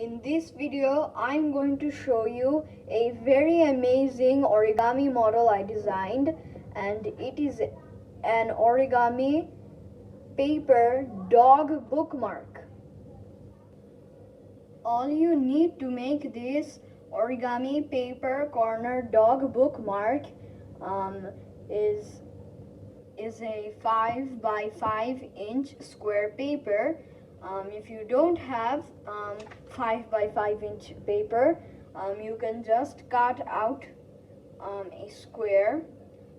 In this video, I'm going to show you a very amazing origami model I designed, and it is an origami paper dog bookmark. All you need to make this origami paper corner dog bookmark is a 5 by 5 inch square paper. If you don't have 5 by 5 inch paper, you can just cut out a square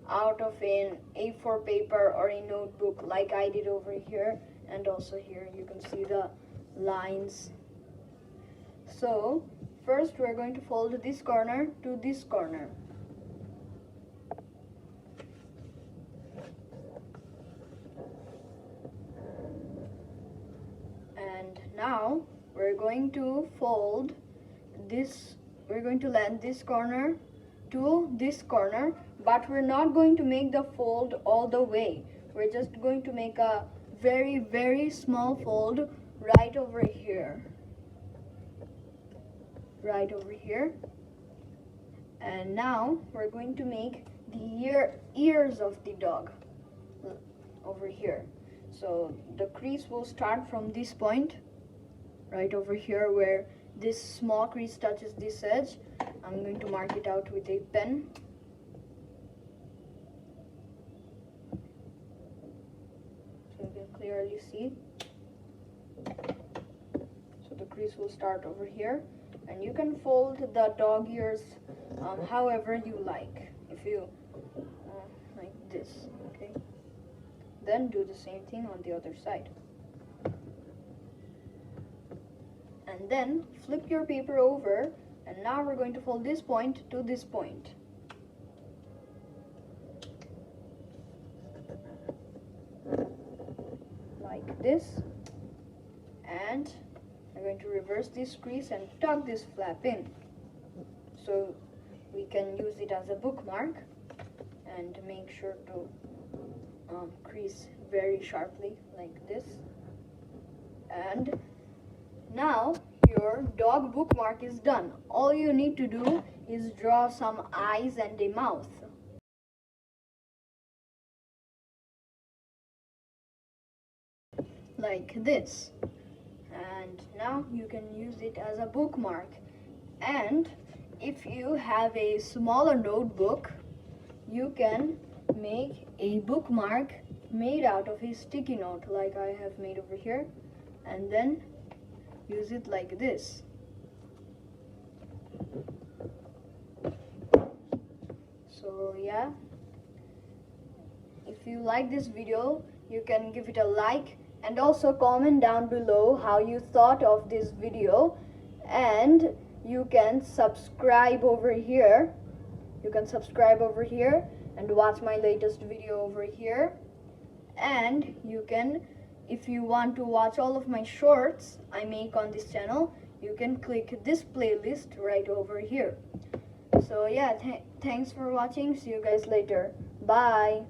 out of an A4 paper or a notebook like I did over here, and also here you can see the lines. So first we're going to fold this corner to this corner. And now we're going to fold this, we're going to land this corner to this corner, but we're not going to make the fold all the way. We're just going to make a very small fold right over here. Right over here. And now we're going to make the ears of the dog over here. So the crease will start from this point, right over here where this small crease touches this edge. I'm going to mark it out with a pen. So you can clearly see. So the crease will start over here, and you can fold the dog ears however you like. If you like this, okay? Then do the same thing on the other side. And then flip your paper over, and now we're going to fold this point to this point. Like this. And we're going to reverse this crease and tuck this flap in. So we can use it as a bookmark, and make sure to crease very sharply like this. And now your dog bookmark is done. All you need to do is draw some eyes and a mouth. Like this. And now you can use it as a bookmark. And if you have a smaller notebook, you can make a bookmark made out of a sticky note like I have made over here, and then use it like this. So yeah, if you like this video, you can give it a like, and also comment down below how you thought of this video, and you can subscribe over here. You can subscribe over here and watch my latest video over here. And you can, if you want to watch all of my shorts I make on this channel, you can click this playlist right over here. So yeah, thanks for watching. See you guys later. Bye.